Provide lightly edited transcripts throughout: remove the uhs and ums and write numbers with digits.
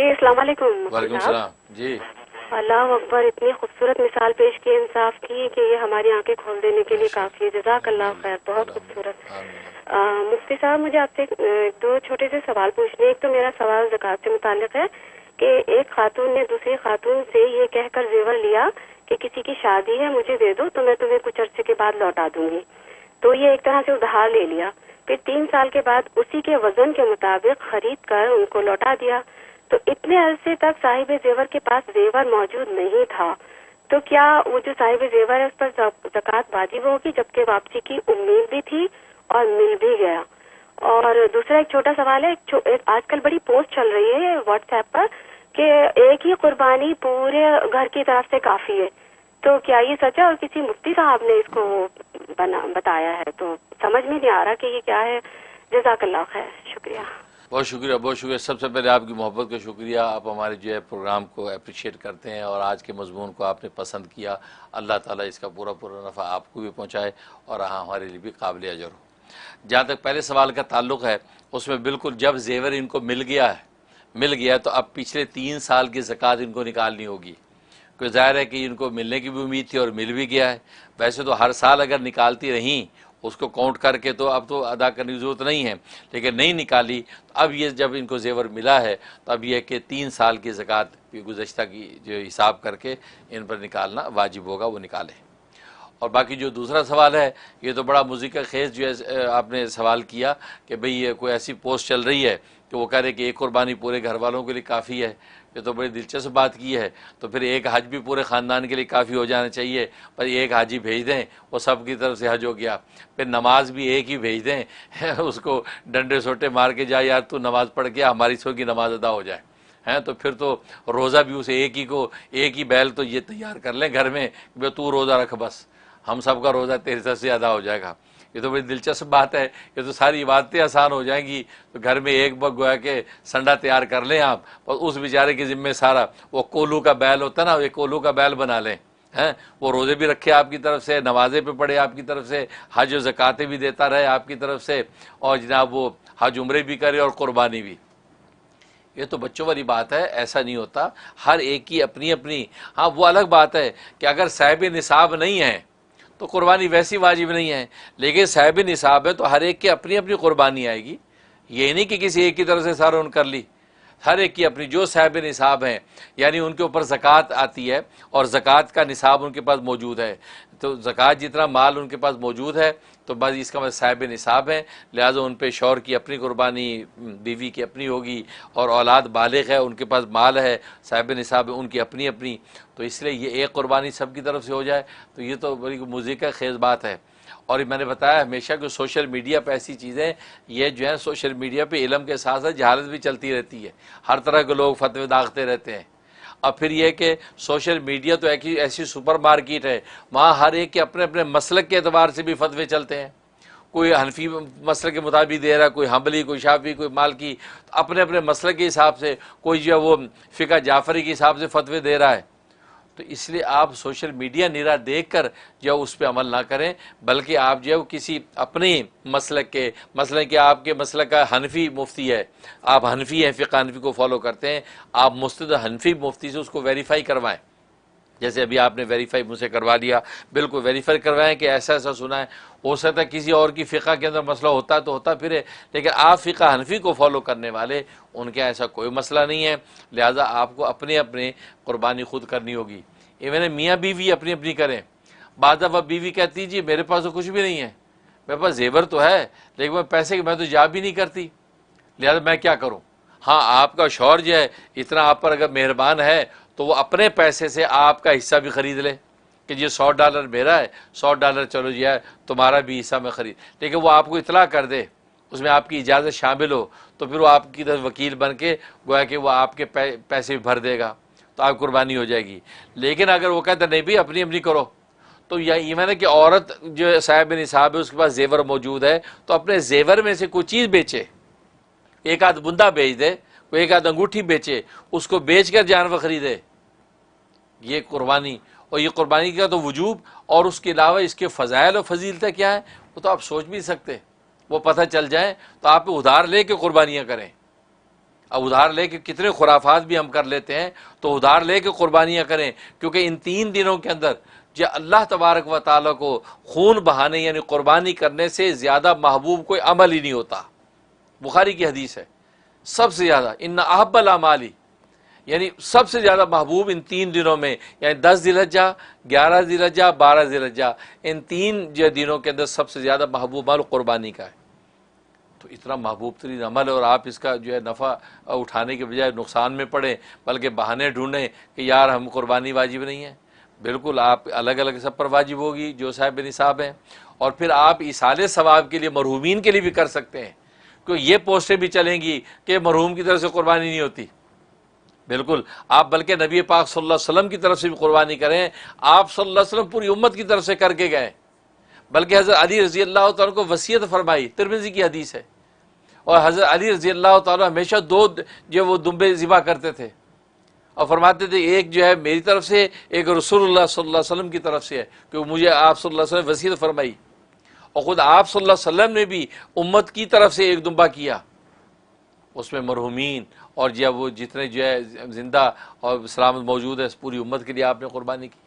अस्सलाम वालेकुम। वालेकुम सलाम जी। अल्लाह अकबर, इतनी खूबसूरत मिसाल पेश की इंसाफ की कि ये हमारी आंखें खोल देने के लिए काफी है। जज़ाकल्लाह खैर, बहुत खूबसूरत। मुफ्ती साहब, मुझे आपसे दो छोटे से सवाल पूछने। एक तो मेरा सवाल ज़कात से मुताल्लिक है कि एक खातून ने दूसरी खातून से ये कहकर जेवर लिया कि किसी की शादी है, मुझे दे दो तो मैं तुम्हें कुछ अर्से के बाद लौटा दूंगी। तो ये एक तरह से उधार ले लिया। फिर 3 साल के बाद उसी के वजन के मुताबिक खरीद कर उनको लौटा दिया। तो इतने अरसे तक साहिब जेवर के पास जेवर मौजूद नहीं था, तो क्या वो जो साहिब जेवर है उस पर ज़कात वाजिब होगी, जबकि वापसी की उम्मीद भी थी और मिल भी गया? और दूसरा एक छोटा सवाल है, एक आजकल बड़ी पोस्ट चल रही है व्हाट्सएप पर कि एक ही कुर्बानी पूरे घर की तरफ से काफी है। तो क्या ये सच है? और किसी मुफ्ती साहब ने इसको बताया है, तो समझ में नहीं आ रहा कि ये क्या है। जज़ाकल्लाह खैर, शुक्रिया। बहुत शुक्रिया, बहुत शुक्रिया। सबसे पहले आपकी मोहब्बत का शुक्रिया। आप हमारे जो है प्रोग्राम को अप्रिशिएट करते हैं और आज के मजमून को आपने पसंद किया। अल्लाह ताला इसका पूरा पूरा नफ़ा आपको भी पहुँचाए और हमारे लिए भी काबिल अजर हो। जहाँ तक पहले सवाल का ताल्लुक़ है, उसमें बिल्कुल जब जेवर इनको मिल गया तो अब पिछले 3 साल की ज़कात इनको निकालनी होगी, क्योंकि ज़ाहिर है कि इनको मिलने की भी उम्मीद थी और मिल भी गया है। वैसे तो हर साल अगर निकालती रहीं उसको काउंट करके तो अब तो अदा करने की ज़रूरत नहीं है, लेकिन नहीं निकाली तो अब ये जब इनको जेवर मिला है तो अब यह कि 3 साल की ज़कात गुज़श्ता की जो हिसाब करके इन पर निकालना वाजिब होगा, वो निकालें। और बाकी जो दूसरा सवाल है, ये तो बड़ा मुज़ीक़ा खेज़ जो है आपने सवाल किया कि भाई ये कोई ऐसी पोस्ट चल रही है कि वो कह रहे कि एक कुर्बानी पूरे घर वालों के लिए काफ़ी है। ये तो बड़ी दिलचस्प बात की है। तो फिर एक हज भी पूरे ख़ानदान के लिए काफ़ी हो जाना चाहिए, पर एक हाजी भेज दें वो सब की तरफ से हज हो गया। फिर नमाज भी एक ही भेज दें उसको डंडे सोटे मार के जा, यार तू नमाज़ पढ़ के हमारी सो की नमाज अदा हो जाए, हैं। तो फिर तो रोज़ा भी उसे एक ही बैल तो ये तैयार कर लें घर में, भाई तू रोज़ा रख, बस हम सब का रोज़ा तेरी तरफ से अदा हो जाएगा। ये तो बड़ी दिलचस्प बात है। ये तो सारी इबादतें आसान हो जाएंगी। तो घर में एक बग गोया के संडा तैयार कर लें आप, और उस बेचारे के ज़िम्मे सारा वो कोलू का बैल होता है ना, ये कोलू का बैल बना लें, हैं। वो रोज़े भी रखे आपकी तरफ से, नमाज़ें पे पड़े आपकी तरफ से, हज और ज़कातें भी देता रहे आपकी तरफ से, और जनाब वो हज उम्रे भी करे और कुर्बानी भी। ये तो बच्चों वाली बात है, ऐसा नहीं होता। हर एक की अपनी अपनी। हाँ, वो अलग बात है कि अगर साहिब निसाब नहीं है तो कुर्बानी वैसी वाजिब नहीं है, लेकिन साहिब निसाब है तो हर एक की अपनी अपनी कुर्बानी आएगी। ये नहीं कि किसी एक की तरफ से सारा उन कर ली, हर एक की अपनी। जो साहिब निसाब हैं यानी उनके ऊपर ज़कात आती है और ज़कात का निसाब उनके पास मौजूद है, तो ज़कात जितना माल उनके पास मौजूद है तो बस इसका मतलब साहिब निसाब है। लिहाजा उन पे शौहर की अपनी कुर्बानी, बीवी की अपनी होगी, और औलाद बालिग है उनके पास माल है, साहिब निसाब है, उनकी अपनी अपनी। तो इसलिए ये एक कुर्बानी सब की तरफ से हो जाए तो ये तो बड़ी मुज़ीक़ा खेज़ बात है। और मैंने बताया हमेशा कि सोशल मीडिया पे ऐसी चीज़ें, ये जो है सोशल मीडिया पे इल्म के साथ साथ जहालत भी चलती रहती है। हर तरह के लोग फतवे दागते रहते हैं। अब फिर यह कि सोशल मीडिया तो एक ऐसी सुपर मार्केट है, वहाँ हर एक के अपने अपने मसलक के एतबार से भी फतवे चलते हैं। कोई हनफी मसलक के मुताबिक दे रहा है, कोई हम्बली, कोई शाफी, कोई मालकी, तो अपने अपने मसलक के हिसाब से। कोई जो है वो फ़िक़ह जाफ़री के हिसाब से फतवे दे रहा है। तो इसलिए आप सोशल मीडिया निरा देखकर जो उस पर अमल ना करें, बल्कि आप जो है किसी अपने मसलक के, मसलन कि आपके मसलक का हनफी मुफ्ती है, आप हनफी हैं, फ़िक़ह हनफी को फॉलो करते हैं, आप मुस्तद हनफी मुफ्ती से उसको वेरीफाई करवाएं। जैसे अभी आपने वेरीफाई मुझसे करवा लिया, बिल्कुल वेरीफाई करवाएं कि ऐसा ऐसा सुना है। हो सकता है किसी और की फ़िक़ा के अंदर मसला होता है तो होता फिरे, लेकिन आप फ़िक़ा हनफी को फॉलो करने वाले, उनके ऐसा कोई मसला नहीं है। लिहाजा आपको अपने अपने कुर्बानी खुद करनी होगी। इवन मियाँ बीवी अपनी अपनी करें। बाद दफ़ा बीवी कहती जी मेरे पास तो कुछ भी नहीं है, मेरे पास जेवर तो है लेकिन मैं पैसे की मैं तो जा भी नहीं करती, लिहाजा मैं क्या करूँ। हाँ, आपका शौहर जो है इतना आप पर अगर मेहरबान है तो वो अपने पैसे से आपका हिस्सा भी ख़रीद ले कि ये $100 मेरा है, $100 चलो जी है तुम्हारा भी हिस्सा मैं ख़रीद। लेकिन वो आपको इतला कर दे, उसमें आपकी इजाज़त शामिल हो, तो फिर वो आपकी तरफ वकील बन के गोया कि वो आपके पैसे भी भर देगा, तो आप कुर्बानी हो जाएगी। लेकिन अगर वो कहता नहीं भाई अपनी अपनी करो, तो यह इवन है कि औरत जो साहिब निसाब है उसके पास जेवर मौजूद है, तो अपने जेवर में से कोई चीज़ बेचे, एक आध बुंदा बेच दे, कोई एक आध अंगूठी बेचे, उसको बेच कर जानवर ख़रीदे, ये कुर्बानी। और ये कुर्बानी का तो वजूब और उसके अलावा इसके फ़ज़ाइल और फजीलतें क्या है वो तो आप सोच भी सकते। वो पता चल जाए तो आप उधार ले के कुर्बानियाँ करें। अब उधार लेके कितने खुराफात भी हम कर लेते हैं, तो उधार लेके कुर्बानियाँ करें, क्योंकि इन 3 दिनों के अंदर जो अल्लाह तबारक व तआला को खून बहाने यानी कुर्बानी करने से ज़्यादा महबूब कोई अमल ही नहीं होता। बुखारी की हदीस है, सबसे ज़्यादा इन्ना अहब्बल अमाली, यानी सबसे ज़्यादा महबूब इन 3 दिनों में, यानी 10 ज़िलहज्जा, 11 ज़िलहज्जा, 12 ज़िलहज्जा, इन 3 जो दिनों के अंदर सबसे ज़्यादा महबूब अमल कुर्बानी का है। तो इतना महबूब तरीन अमल है, और आप इसका जो है नफ़ा उठाने के बजाय नुकसान में पड़े, बल्कि बहाने ढूंढें कि यार हम कुर्बानी वाजिब नहीं है। बिल्कुल आप अलग अलग सब पर वाजिब होगी जो साहिब निसाब हैं, और फिर आप इसाले सवाब के लिए मरहूमीन के लिए भी कर सकते हैं, क्योंकि ये पोस्टें भी चलेंगी कि मरहूम की तरफ से कुर्बानी नहीं होती। बिल्कुल आप बल्कि नबी पाक सल्लल्लाहु अलैहि वसल्लम की तरफ से भी कुर्बानी करें। आप सल्लल्लाहु अलैहि वसल्लम पूरी उम्मत की तरफ से करके गए, बल्कि हज़रत अली रज़ी अल्लाह तआला को वसीयत फरमाई, तिरमिज़ी की हदीस है। और हज़रत अली रज़ी अल्लाह तआला हमेशा 2 जो वो दुम्बे ज़िबा करते थे, और फरमाते थे एक जो है मेरी तरफ से, एक रसूलुल्लाह सल्लल्लाहु अलैहि वसल्लम की तरफ से है, क्योंकि मुझे आप सल्लल्लाहु अलैहि वसल्लम वसीयत फरमाई। और ख़ुद आप सल्लल्लाहु अलैहि वसल्लम ने भी उम्मत की तरफ से एक दुम्बा किया, उसमें मरहूमीन और जो वो जितने जो है ज़िंदा और सलामत मौजूद है पूरी उम्मत के लिए आपने कुर्बानी की।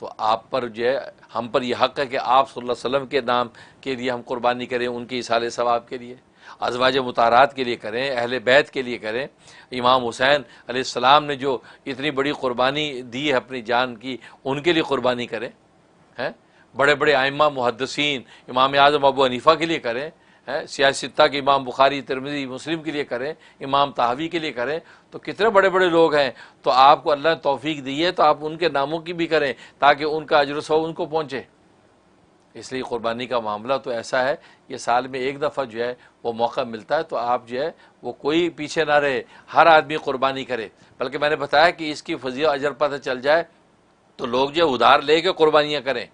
तो आप पर जो है, हम पर यह हक़ है कि आप सल्लल्लाहु अलैहि वसल्लम के नाम के लिए हम कुर्बानी करें, उनके इसाले सवाब के लिए, अज़वाज मुताहरात के लिए करें, अहले बैत के लिए करें। इमाम हुसैन अलैहिस्सलाम ने जो इतनी बड़ी कुर्बानी दी है अपनी जान की, उनके लिए कुर्बानी करें। हैं बड़े बड़े आइम्मा मुहद्दिसीन, इमाम आज़म अबू हनीफ़ा के लिए करें, हैं सियासित्ता के इमाम बुखारी, तिरमिज़ी, मुस्लिम के लिए करें, इमाम ताहवी के लिए करें, तो कितने बड़े बड़े लोग हैं। तो आपको अल्लाह ने तौफीक दी है, तो आप उनके नामों की भी करें ताकि उनका अजर सवाब उनको पहुँचे। इसलिए कुर्बानी का मामला तो ऐसा है, ये साल में एक दफ़ा जो है वो मौका मिलता है, तो आप जो है वो कोई पीछे ना रहे, हर आदमी कुर्बानी करे। बल्कि मैंने बताया कि इसकी फजीलत अजर पता चल जाए तो लोग जो उधार ले के कुर्बानियाँ करें,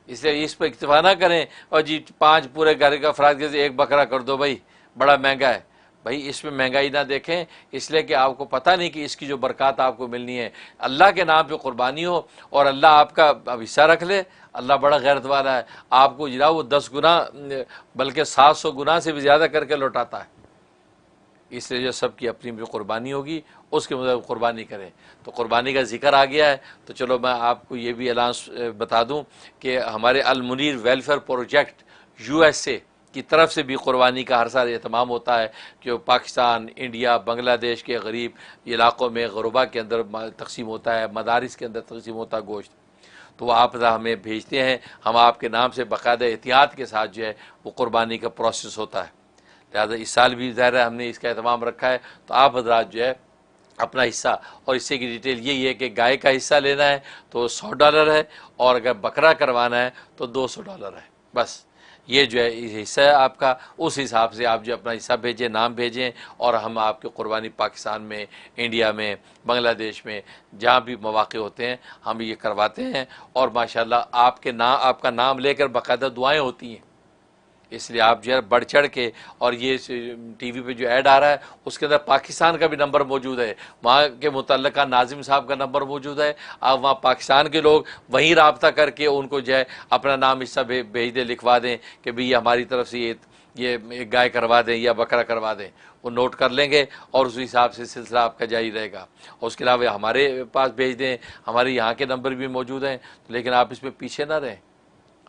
इसलिए इस पर इक्तफा ना करें और जी 5 पूरे घर का अफराद के एक बकरा कर दो भाई, बड़ा महंगा है। भाई इसमें महंगाई ना देखें, इसलिए कि आपको पता नहीं कि इसकी जो बरकत आपको मिलनी है। अल्लाह के नाम पे कुर्बानी हो और अल्लाह आपका हिस्सा रख ले, अल्लाह बड़ा गैरत वाला है, आपको जरा वो 10 गुना बल्कि 700 गुना से भी ज़्यादा करके लौटाता है। इसलिए जो सबकी अपनी अपनी कुर्बानी होगी उसके मुताबिक कुर्बानी करें। तो कुर्बानी का जिक्र आ गया है, तो चलो मैं आपको ये भी ऐलान बता दूं कि हमारे अल मुनीर वेलफेयर प्रोजेक्ट USA की तरफ से भी कुर्बानी का हर साल एहतमाम होता है, कि पाकिस्तान, इंडिया, बांग्लादेश के गरीब इलाक़ों में गुरबा के अंदर तकसीम होता है, मदारिस के अंदर तकसीम होता है गोश्त। तो वो आप हमें भेजते हैं, हम आपके नाम से बाकायदा एहतियात के साथ जो है वो कुर्बानी का प्रोसेस होता है। लिहाजा इस साल भी ज़ाहिर है हमने इसका एहतमाम रखा है। तो आप हज़रात जो है अपना हिस्सा, और हिस्से की डिटेल यही है कि गाय का हिस्सा लेना है तो $100 है, और अगर बकरा करवाना है तो $200 है। बस ये जो है हिस्सा है आपका, उस हिसाब से आप जो अपना हिस्सा भेजें, नाम भेजें, और हम आपकी कुर्बानी पाकिस्तान में, इंडिया में, बांग्लादेश में जहाँ भी मौक़े होते हैं हम ये करवाते हैं। और माशाल्लाह आपका नाम लेकर बाकायदा दुआएँ होती हैं। इसलिए आप जो है बढ़ चढ़ के, और ये TV पे जो ऐड आ रहा है उसके अंदर पाकिस्तान का भी नंबर मौजूद है, वहाँ के मुतल्लिका नाजिम साहब का नंबर मौजूद है। आप वहाँ पाकिस्तान के लोग वहीं रब्ता करके उनको जो है अपना नाम हिस्सा भेज दें, लिखवा दें कि भाई हमारी तरफ से ये एक गाय करवा दें या बकरा करवा दें, वो नोट कर लेंगे और उस हिसाब से सिलसिला आपका जारी रहेगा। और उसके अलावा हमारे पास भेज दें, हमारे यहाँ के नंबर भी मौजूद हैं। लेकिन आप इसमें पीछे ना रहें,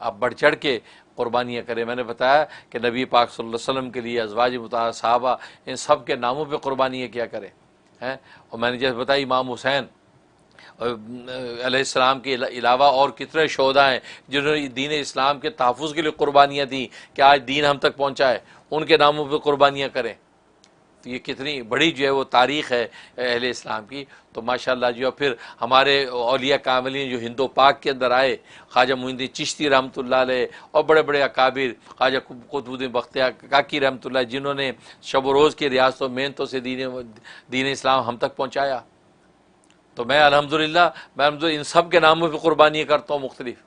आप बढ़ चढ़ के कुर्बानियाँ करें। मैंने बताया कि नबी पाक सल्लल्लाहु अलैहि वसल्लम के लिए अज़वाज मुताहरा सहाबा, इन सब के नामों पे कुर्बानियाँ क्या करें हैं। और मैंने जैसे बताया इमाम हुसैन अलैहिस्सलाम के अलावा और कितने शोहदा हैं जिन्होंने दीन इस्लाम के तहफ़्फ़ुज़ के लिए कुर्बानियाँ दी कि आज दीन हम तक पहुँचा है, उनके नामों पर कुर्बानियाँ करें। तो ये कितनी बड़ी जो है वो तारीख़ है अहले इस्लाम की। तो माशाअल्लाह जो फिर हमारे औलिया कामिलीन जो हिंदो पाक के अंदर आए, ख्वाजा मुइनुद्दीन चिश्ती रहमतुल्लाह अलैह और बड़े बड़े अकाबिर, ख्वाजा कुतुबुद्दीन बख्तियार काकी रहमतुल्लाह, जिन्होंने शब व रोज़ की रियासतों मेहनतों से दीन इस्लाम हम तक पहुँचाया। तो मैं अल्हम्दुलिल्लाह इन सब के नामों पर कुर्बानियाँ करता हूँ, मुख्तलिफ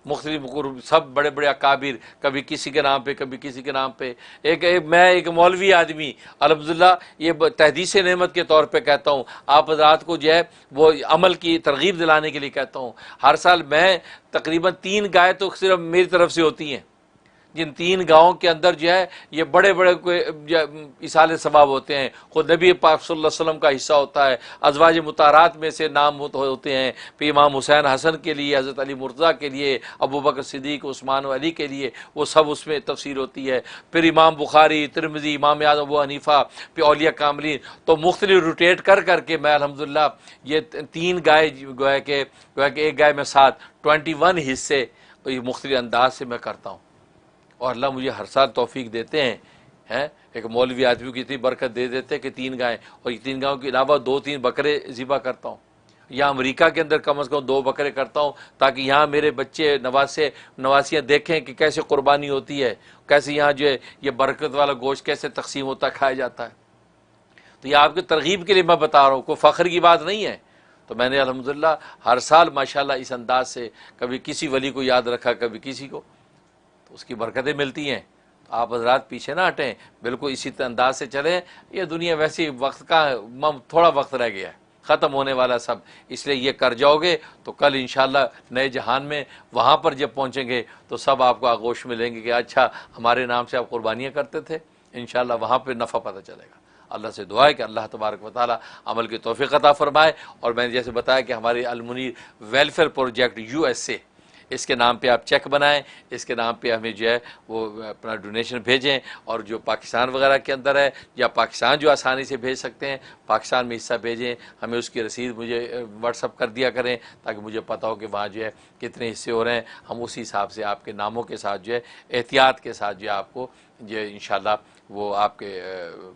सब बड़े बड़े अकाबिर, कभी किसी के नाम पे, कभी किसी के नाम पे। मैं एक मौलवी आदमी अल्हम्दुलिल्लाह ये तहदीस नेमत के तौर पे कहता हूँ, आप हज़रात को जो है वो अमल की तरगीब दिलाने के लिए कहता हूँ। हर साल मैं तकरीबन 3 गाय तो सिर्फ मेरी तरफ से होती हैं, जिन 3 गाँवों के अंदर जो है ये बड़े बड़े इसाले सवाब होते हैं, खुद नबी पाक सल्लल्लाहु अलैहि वसल्लम का हिस्सा होता है, अज़वाज मुतारात में से नाम होते हैं, फिर इमाम हुसैन हसन के लिए, हज़रत अली मुर्तज़ा के लिए, अबू बकर सिद्दीक़, उस्मान अली के लिए वो सब उसमें तफसीर होती है। फिर इमाम बुखारी, तिरमिज़ी, इमाम आज़म अबू हनीफ़ा, फिर औलिया कामिलीन, तो मुख्तलिफ रोटेट कर करके मैं अल्हम्दुलिल्लाह ये 3 गाय गोया के एक गाय में 7 21 हिस्से ये मुख्तलिफ अंदाज से मैं करता हूँ और अल्लाह मुझे हर साल तौफीक देते हैं। एक मौलवी आदमी की इतनी बरकत दे देते हैं कि 3 गायें और ये 3 गायों के अलावा 2-3 बकरे ज़िबा करता हूँ। यहाँ अमेरिका के अंदर कम से कम 2 बकरे करता हूँ ताकि यहाँ मेरे बच्चे नवासियाँ देखें कि कैसे कुर्बानी होती है, कैसे यहाँ जो है ये बरकत वाला गोश्त कैसे तकसीम होता खाया जाता है। तो ये आपके तरगीब के लिए मैं बता रहा हूँ, कोई फ़ख्र की बात नहीं है। तो मैंने अल्हम्दुलिल्लाह हर साल माशाल्लाह इस अंदाज से कभी किसी वली को याद रखा, कभी किसी को, तो उसकी बरकतें मिलती हैं। तो आप हज़रात पीछे ना हटें, बिल्कुल इसी अंदाज से चलें। ये दुनिया वैसे वक्त का थोड़ा वक्त रह गया है, ख़त्म होने वाला सब, इसलिए ये कर जाओगे तो कल इंशाअल्लाह नए जहान में वहाँ पर जब पहुँचेंगे तो सब आपको आगोश मिलेंगे कि अच्छा हमारे नाम से आप कुर्बानियाँ करते थे। इंशाअल्लाह वहाँ पर नफ़ा पता चलेगा। अल्लाह से दुआ है कि अल्लाह तबारक व तआला अमल की तौफीक अता फरमाए। और मैंने जैसे बताया कि हमारे अल मुनीर वेलफेयर प्रोजेक्ट USA, इसके नाम पे आप चेक बनाएं, इसके नाम पे हमें जो है वो अपना डोनेशन भेजें। और जो पाकिस्तान वगैरह के अंदर है या पाकिस्तान जो आसानी से भेज सकते हैं, पाकिस्तान में हिस्सा भेजें, हमें उसकी रसीद मुझे व्हाट्सअप कर दिया करें ताकि मुझे पता हो कि वहाँ जो है कितने हिस्से हो रहे हैं। हम उसी हिसाब से आपके नामों के साथ जो है एहतियात के साथ जो है आपको जो इंशाअल्लाह वो आपके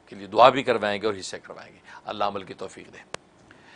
के लिए दुआ भी करवाएंगे और हिस्से करवाएंगे। अल्लाह अमल की तौफीक दे।